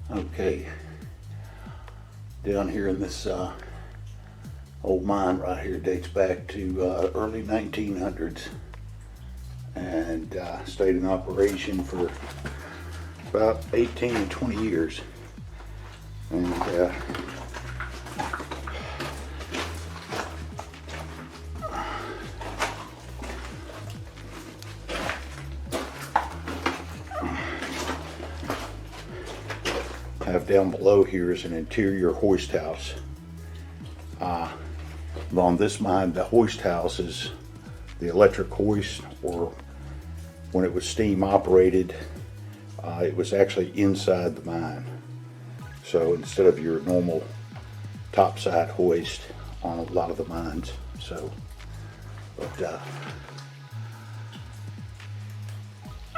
Okay, down here in this old mine right here dates back to early 1900s and stayed in operation for about 18 to 20 years. And have down below here is an interior hoist house. On this mine, the hoist house is the electric hoist, or when it was steam operated, it was actually inside the mine. So instead of your normal topside hoist on a lot of the mines. So, but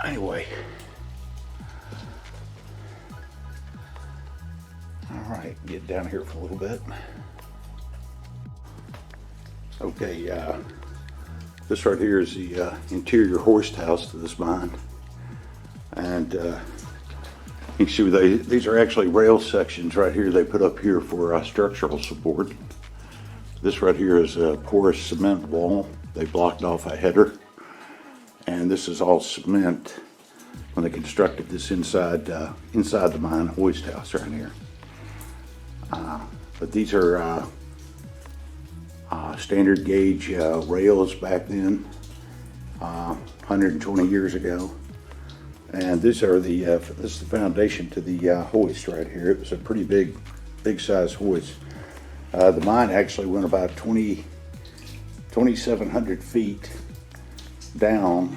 anyway. All right, get down here for a little bit. Okay, this right here is the interior hoist house to this mine, and you can see these are actually rail sections right here they put up here for structural support. This right here is a porous cement wall. They blocked off a header, and this is all cement when they constructed this inside the mine hoist house right here. But these are standard gauge rails back then, 120 years ago. And these are this is the foundation to the hoist right here. It was a pretty big size hoist. The mine actually went about 2,700 feet down,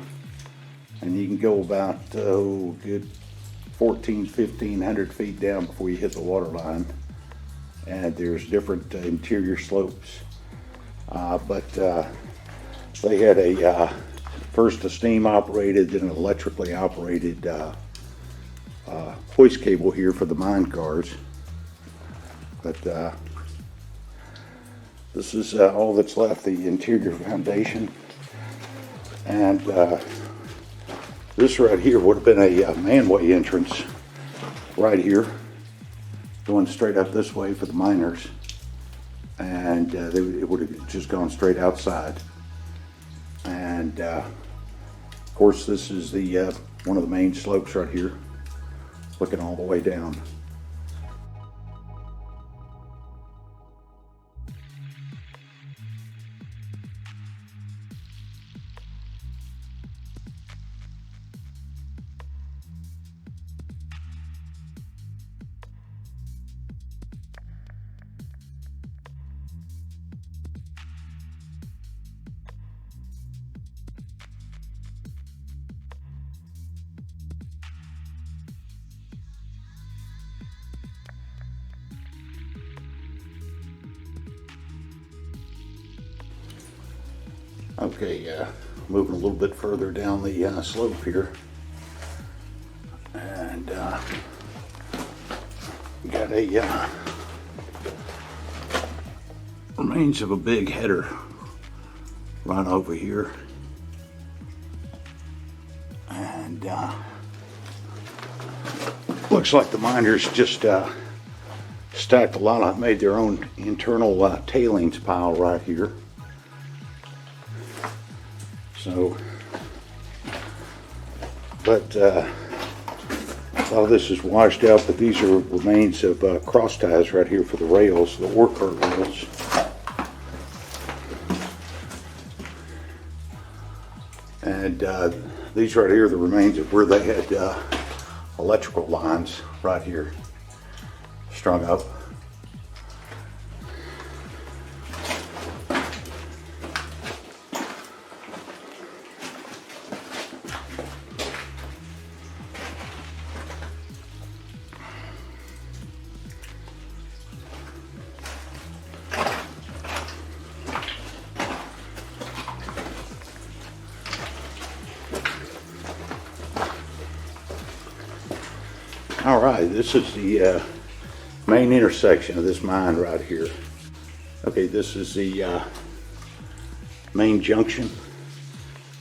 and you can go about good 1,500 feet down before you hit the water line. And there's different interior slopes, but they had first a steam operated, then an electrically operated hoist cable here for the mine cars. But this is all that's left, the interior foundation. And this right here would have been a manway entrance right here, going straight up this way for the miners, and it would have just gone straight outside. And of course, this is the one of the main slopes right here, looking all the way down. Okay, moving a little bit further down the slope here, and got a remains of a big header right over here, and looks like the miners just stacked a lot of, made their own internal tailings pile right here. So, but a lot of this is washed out, but these are remains of cross ties right here for the rails, the ore cart rails. And these right here are the remains of where they had electrical lines right here strung up. All right, this is the main intersection of this mine right here. Okay, this is the main junction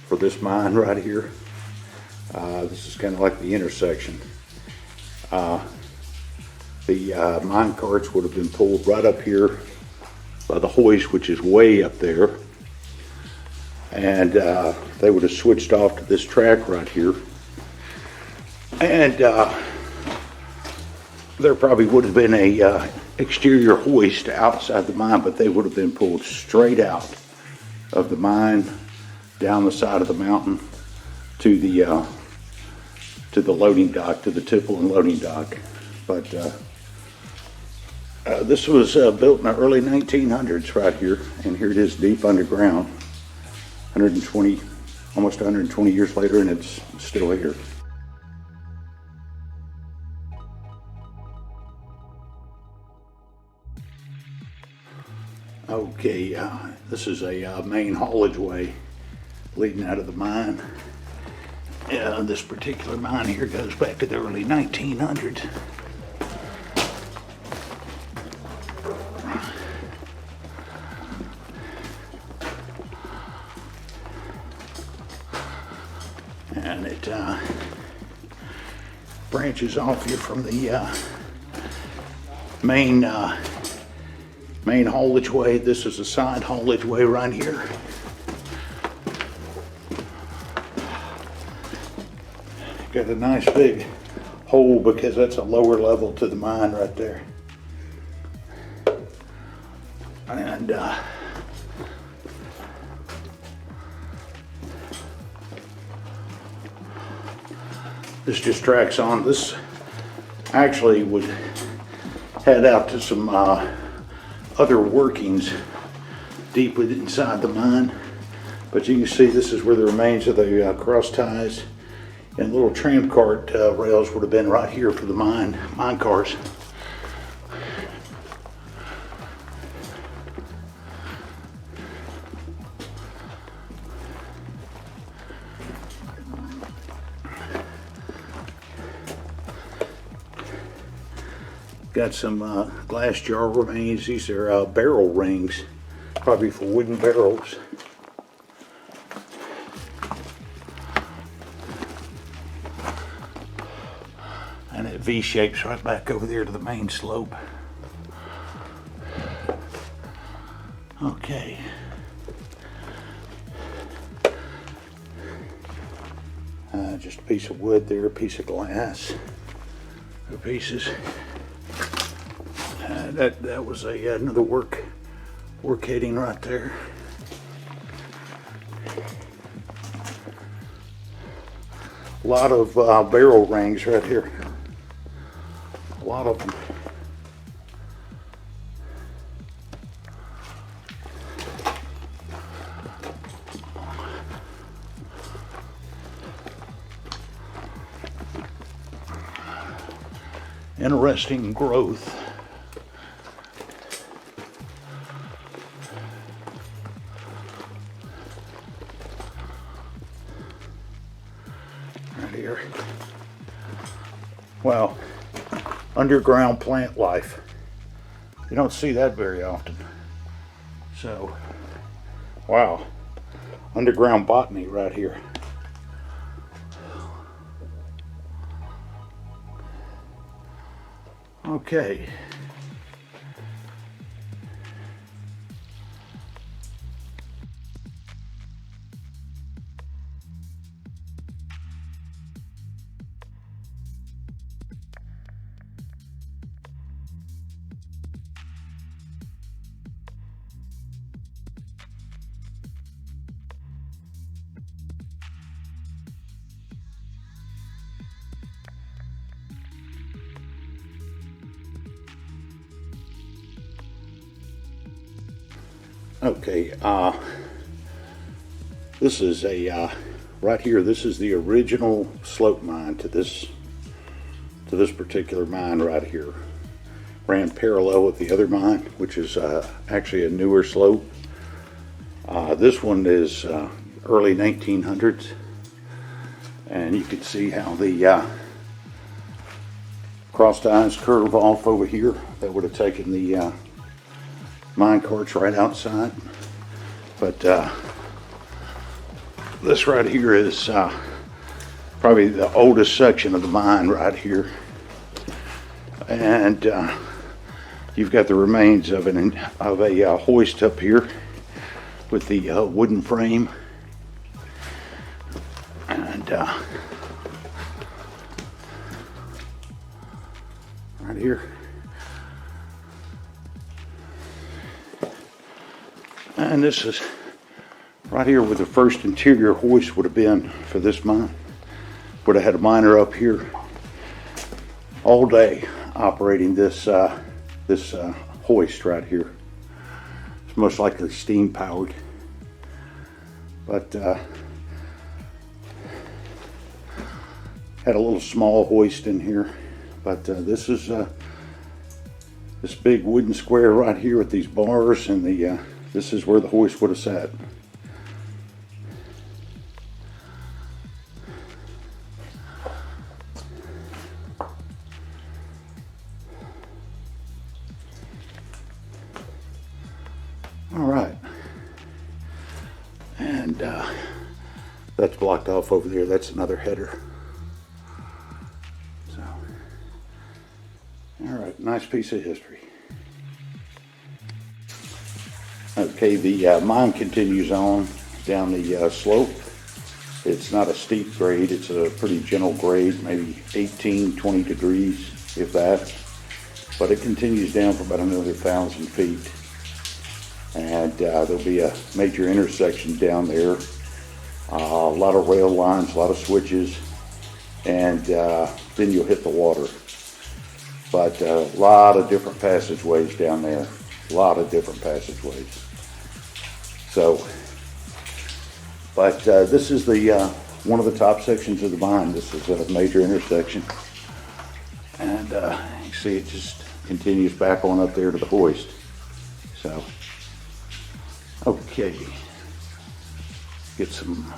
for this mine right here. This is kind of like the intersection. The mine carts would have been pulled right up here by the hoist, which is way up there. And they would have switched off to this track right here. And there probably would have been a exterior hoist outside the mine, but they would have been pulled straight out of the mine, down the side of the mountain to the loading dock, to the tipple and loading dock. But this was built in the early 1900s right here, and here it is deep underground, 120, almost 120 years later, and it's still here. Okay, this is a main haulage way leading out of the mine. This particular mine here goes back to the early 1900s. And it branches off here from the main haulage way. This is a side haulage way right here. Got a nice big hole because that's a lower level to the mine right there. And this just tracks on. This actually would head out to some other workings deep inside the mine. But you can see this is where the remains of the cross ties and little tram cart rails would have been right here for the mine cars. Got some glass jar remains. These are barrel rings, probably for wooden barrels. And it V-shapes right back over there to the main slope. Okay. Just a piece of wood there, a piece of glass, two pieces. That was another work heading right there. A lot of barrel rings right here. A lot of them. Interesting growth. Right here. Well, underground plant life. You don't see that very often. So, wow. Underground botany right here. Okay. Okay, this is right here, this is the original slope mine to this particular mine right here. Ran parallel with the other mine, which is actually a newer slope. This one is early 1900s, and you can see how the crossed ice curve off over here. That would have taken the mine carts right outside. But this right here is probably the oldest section of the mine right here. And you've got the remains of a hoist up here with the wooden frame. And right here. And this is right here where the first interior hoist would have been for this mine. Would have had a miner up here all day operating this hoist right here. It's most likely steam powered, but had a little small hoist in here. But this is this big wooden square right here with these bars, and this is where the hoist would have sat. All right, and that's blocked off over there. That's another header. So, all right, nice piece of history. Okay, the mine continues on down the slope. It's not a steep grade, it's a pretty gentle grade, maybe 18, 20 degrees, if that. But it continues down for about another 1,000 feet. And there'll be a major intersection down there. A lot of rail lines, a lot of switches, and then you'll hit the water. But a lot of different passageways down there. A lot of different passageways. So, but this is the one of the top sections of the mine. This is a major intersection, and you see it just continues back on up there to the hoist. So, okay, get some.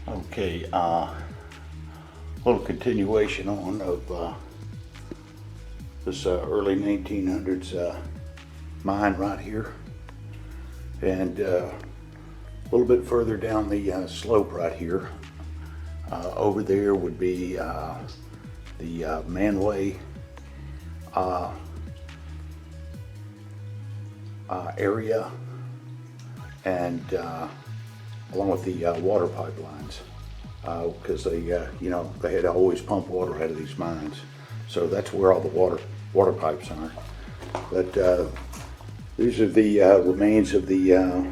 Okay, little continuation on of this early 1900s mine right here, and a little bit further down the slope right here. Over there would be the manway area, and along with the water pipelines, because they had to always pump water out of these mines. So that's where all the water pipes are. But these are the remains of the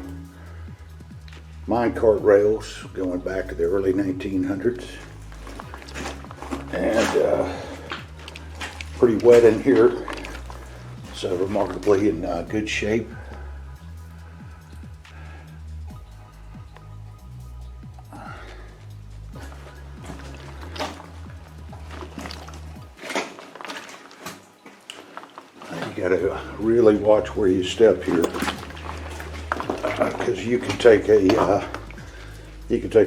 mine cart rails going back to the early 1900s. And pretty wet in here, so remarkably in good shape. You gotta really watch where you step here, because you can take a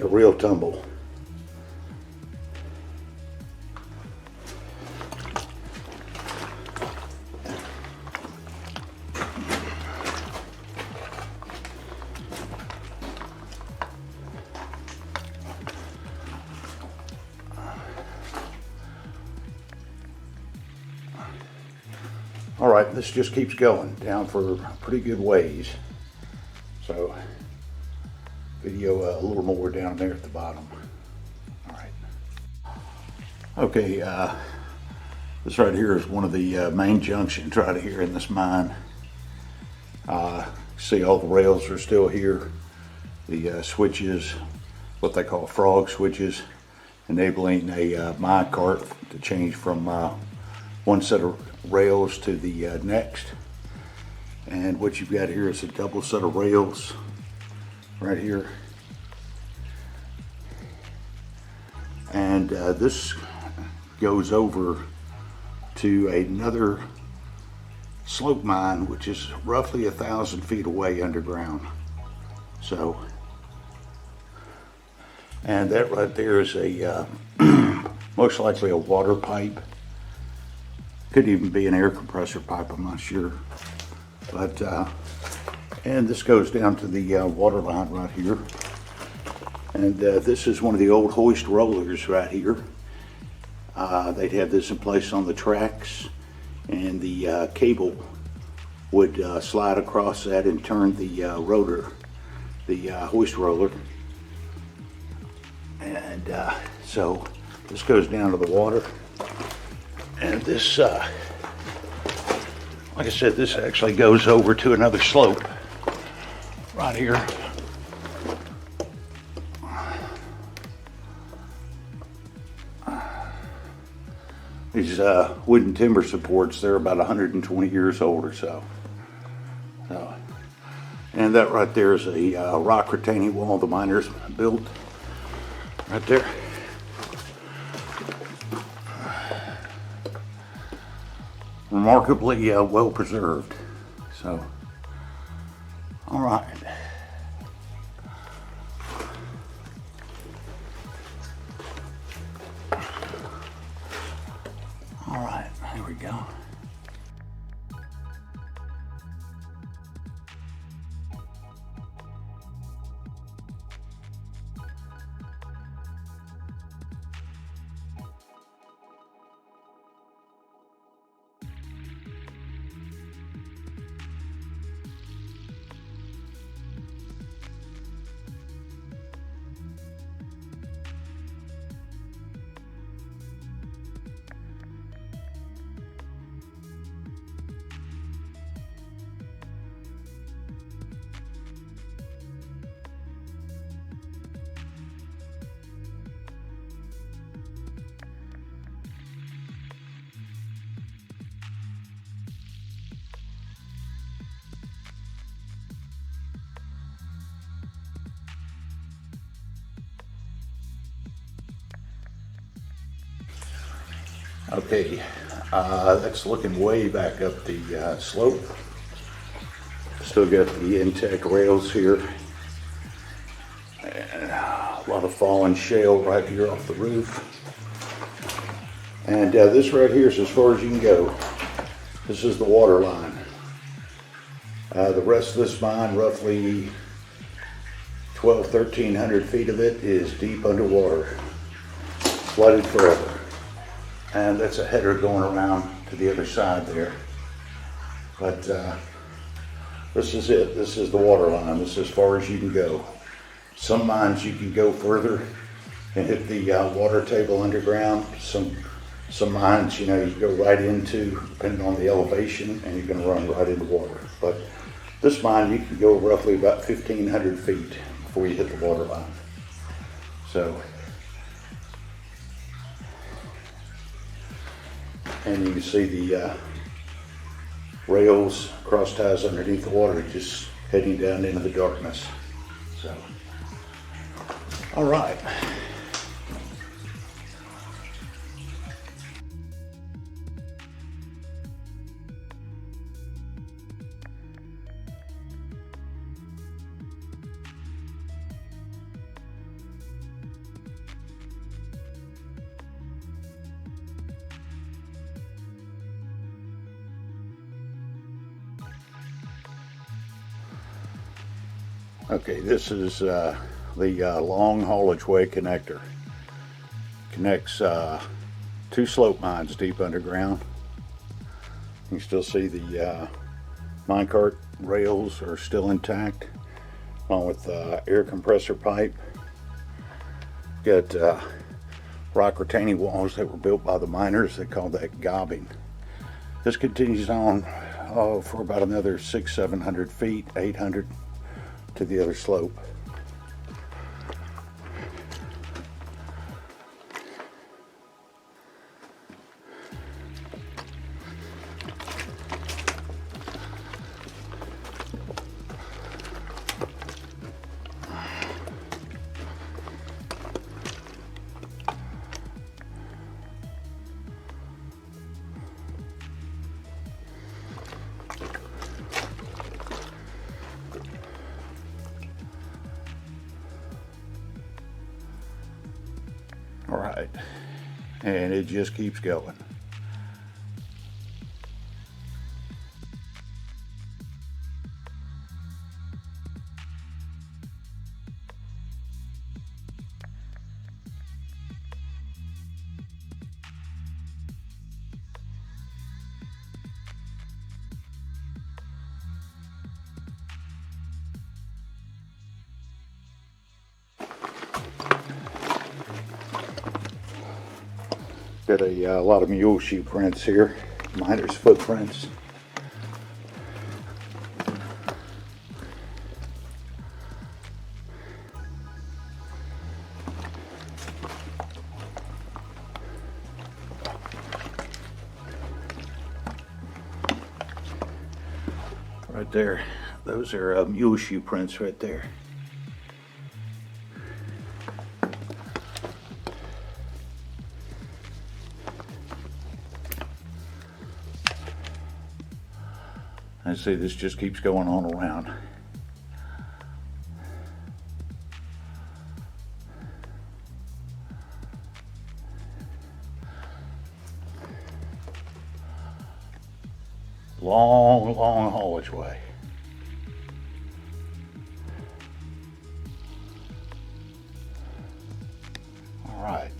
real tumble. All right, this just keeps going down for a pretty good ways. So, video a little more down there at the bottom. All right. Okay, this right here is one of the main junctions right here in this mine. See all the rails are still here. The switches, what they call frog switches, enabling a mine cart to change from one set of rails to the next. And what you've got here is a double set of rails right here. And this goes over to another slope mine, which is roughly 1,000 feet away underground. So, And that right there is a most likely a water pipe. Could even be an air compressor pipe, I'm not sure. But and this goes down to the water line right here. And this is one of the old hoist rollers right here. They'd have this in place on the tracks, and the cable would slide across that and turn the rotor, the hoist roller. And so this goes down to the water. And this, like I said, this actually goes over to another slope right here. These wooden timber supports, they're about 120 years old or so. And that right there is a rock retaining wall the miners built right there. Remarkably well preserved. So, all right. All right, here we go. Okay, that's looking way back up the slope. Still got the intact rails here. And a lot of fallen shale right here off the roof. And this right here is as far as you can go. This is the water line. The rest of this mine, roughly 1,300 feet of it, is deep underwater, flooded forever. And that's a header going around to the other side there. But this is it. This is the water line. This is as far as you can go. Some mines you can go further and hit the water table underground. Some mines, you know, you go right into, depending on the elevation, and you're going to run right into water. But this mine, you can go roughly about 1,500 feet before you hit the water line. So, and you can see the rails, cross ties underneath the water, just heading down into the darkness. So, all right. Okay, this is the long haulage way connector. Connects two slope mines deep underground. You can still see the minecart rails are still intact, along with air compressor pipe. Got rock retaining walls that were built by the miners. They call that gobbing. This continues on for about another 600-700 feet, 800 to the other slope. All right, and it just keeps going. Got a lot of mule shoe prints here, miners' footprints. Right there, those are mule shoe prints right there. I see this just keeps going on around. Long, long haulage way. All right.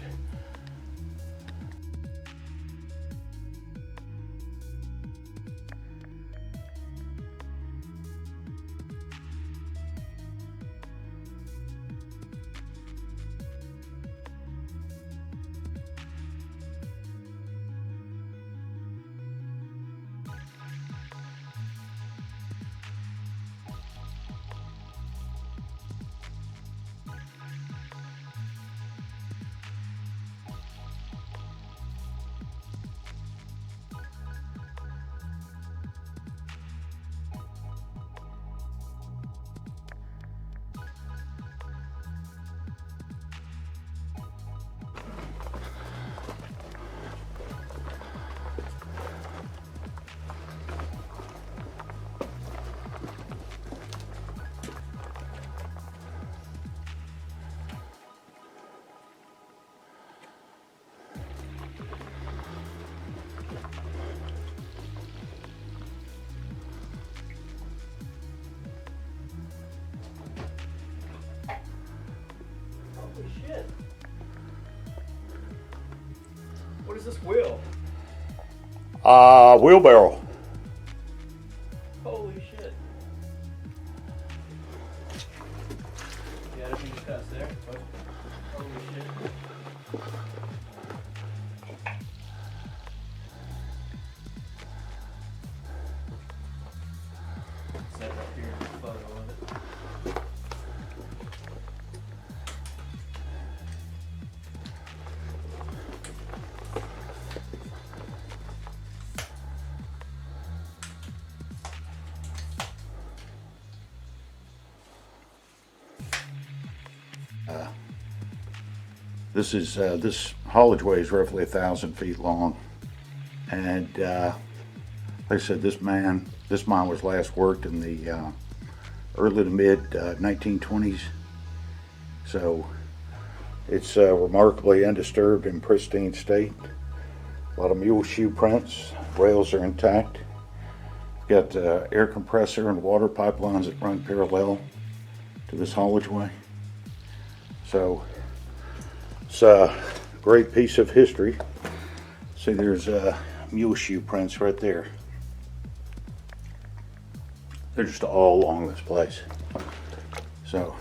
Shit. What is this wheel? Wheelbarrow. Holy shit. Yeah, I think it's past there. But holy shit. Set up here in the photo of it. This haulage way is roughly 1,000 feet long, and like I said, this mine was last worked in the early to mid 1920s, so it's remarkably undisturbed and pristine state. A lot of mule shoe prints. Rails are intact. Got air compressor and water pipelines that run parallel to this haulage way. So it's a great piece of history. See, there's mule shoe prints right there. They're just all along this place. So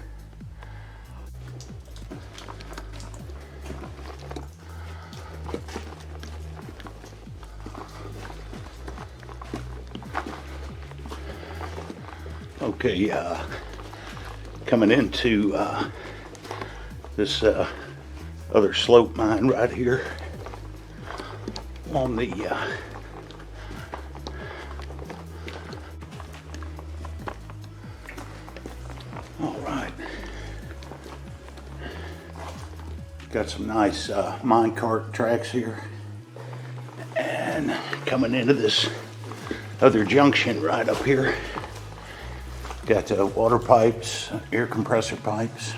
okay, coming into this other slope mine right here on the all right, got some nice mine cart tracks here, and coming into this other junction right up here, got water pipes, air compressor pipes.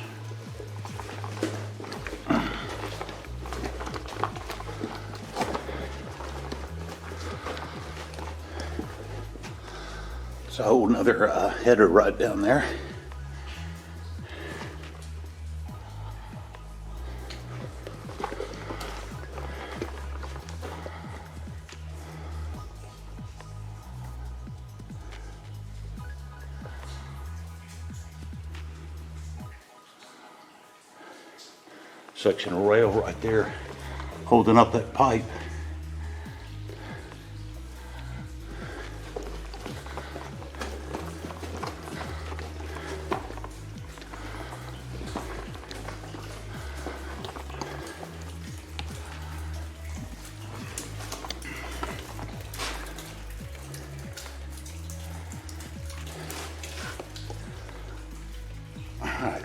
There's a whole nother header right down there. Section of rail right there holding up that pipe. All right.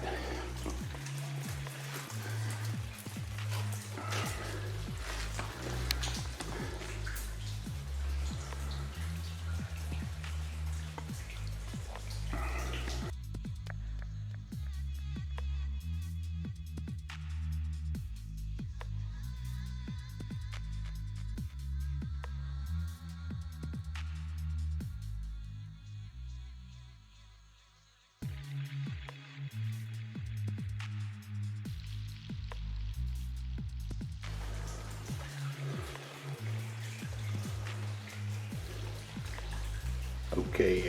Okay,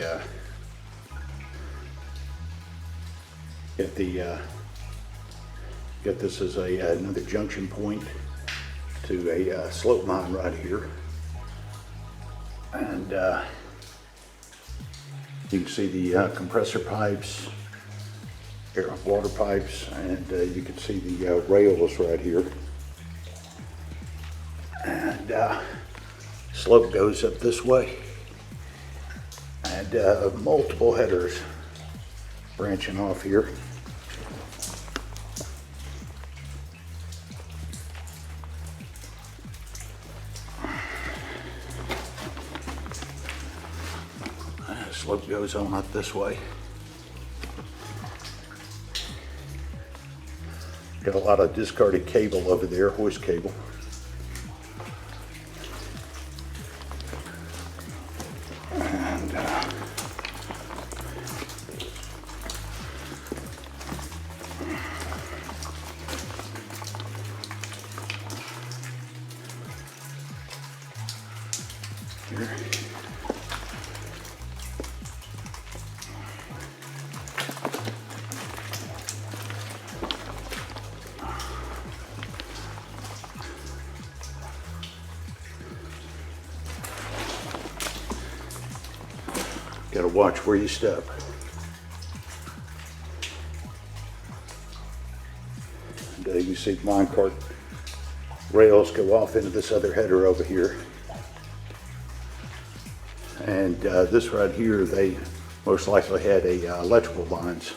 got this as another junction point to a slope mine right here, and you can see the compressor pipes, water pipes, and you can see the rails right here, and slope goes up this way. And multiple headers branching off here. Slope goes on up this way. Got a lot of discarded cable over there, hoist cable. Here. Got to watch where you step. And, you can see minecart rails go off into this other header over here. And this right here, they most likely had a electrical lines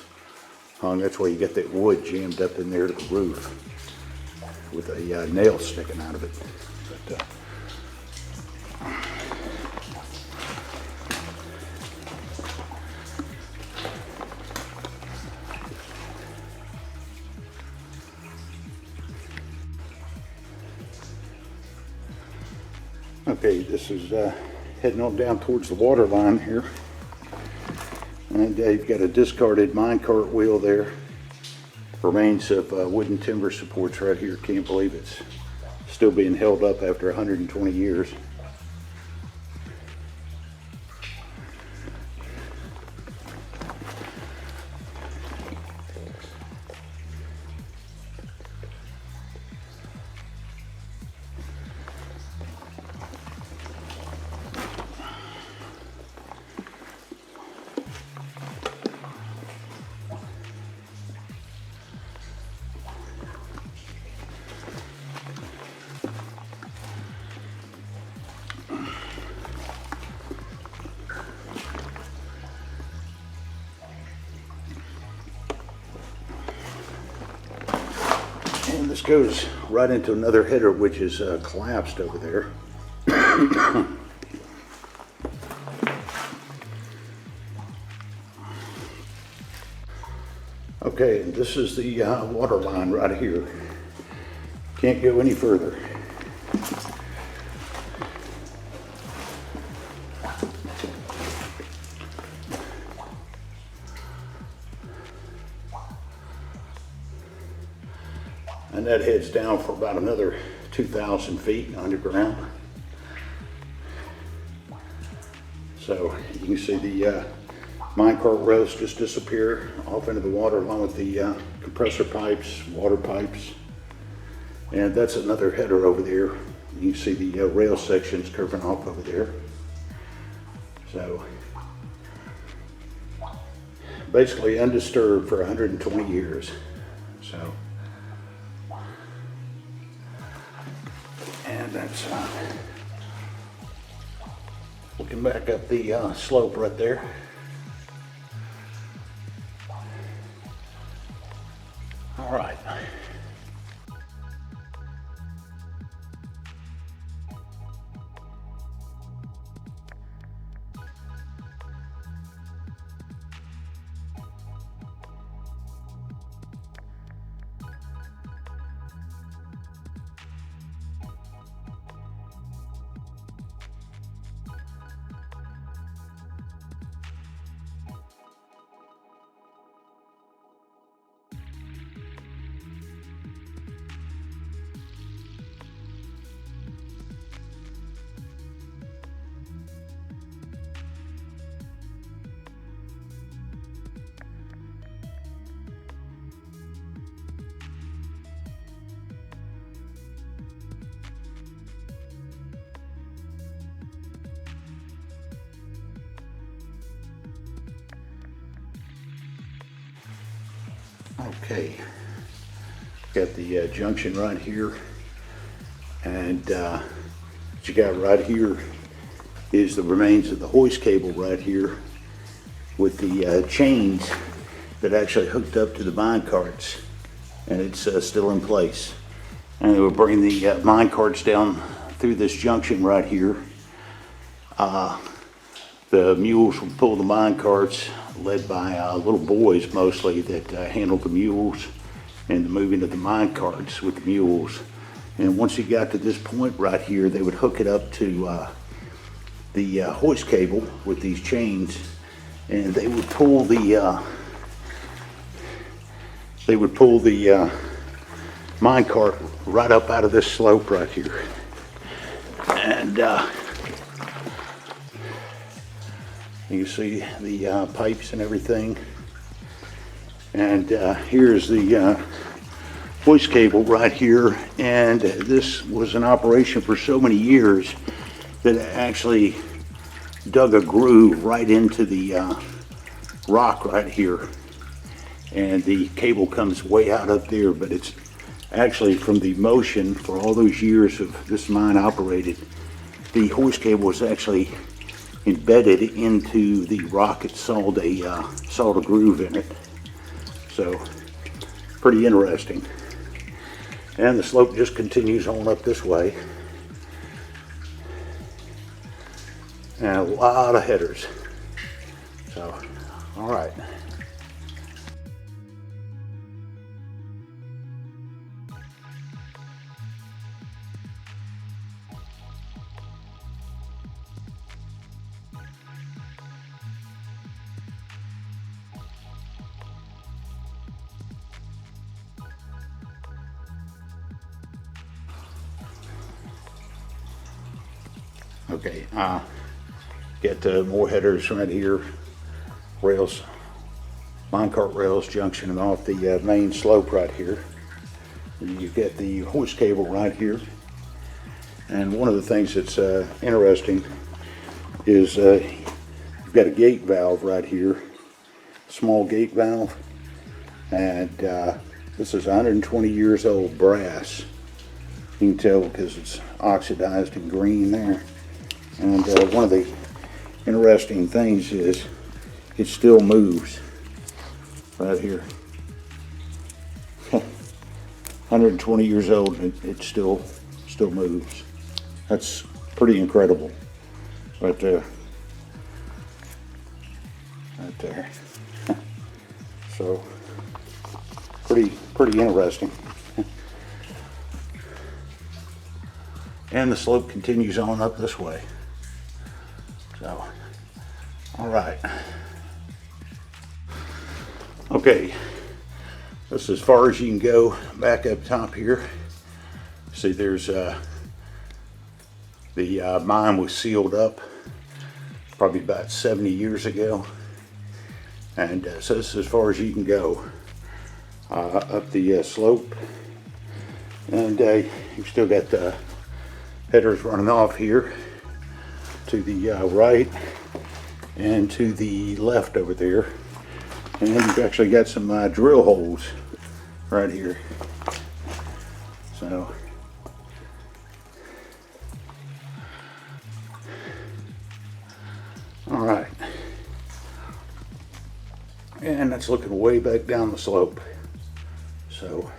hung. That's why you get that wood jammed up in there to the roof with a nail sticking out of it. But, okay, this is heading on down towards the water line here. And you've got a discarded minecart wheel there. Remains of wooden timber supports right here. Can't believe it's still being held up after 120 years. And this goes right into another header which is collapsed over there. Okay, and this is the water line right here. Can't go any further. And that heads down for about another 2,000 feet underground. So you can see the minecart rails just disappear off into the water along with the compressor pipes, water pipes. And that's another header over there. You can see the rail sections curving off over there. So basically undisturbed for 120 years. So, and that's looking back up the slope right there. All right. Okay, got the junction right here, and what you got right here is the remains of the hoist cable right here with the chains that actually hooked up to the mine carts, and it's still in place. And it will bring the mine carts down through this junction right here. The mules will pull the mine carts, led by little boys mostly that handle the mules and the moving of the mine carts with the mules. And once you got to this point right here, they would hook it up to the hoist cable with these chains, and they would pull the mine cart right up out of this slope right here. And you can see the pipes and everything. And here's the hoist cable right here. And this was an operation for so many years that it actually dug a groove right into the rock right here. And the cable comes way out up there, but it's actually from the motion for all those years of this mine operated, the hoist cable was actually embedded into the rock. It sawed a groove in it. So pretty interesting. And the slope just continues on up this way. And a lot of headers. So, all right. Okay, get more headers right here, rails, minecart rails junctioning off the main slope right here. And you get the hoist cable right here. And one of the things that's interesting is you've got a gate valve right here, small gate valve, and this is 120 years old brass. You can tell because it's oxidized and green there. And one of the interesting things is it still moves right here. 120 years old, and it still moves. That's pretty incredible. Right there. Right there. So pretty interesting. And the slope continues on up this way. So, all right. Okay, This is as far as you can go back up top here. See, there's the mine was sealed up probably about 70 years ago. And so this is as far as you can go up the slope. And you've still got the headers running off here to the right and to the left over there. And you've actually got some drill holes right here. So all right, and that's looking way back down the slope. So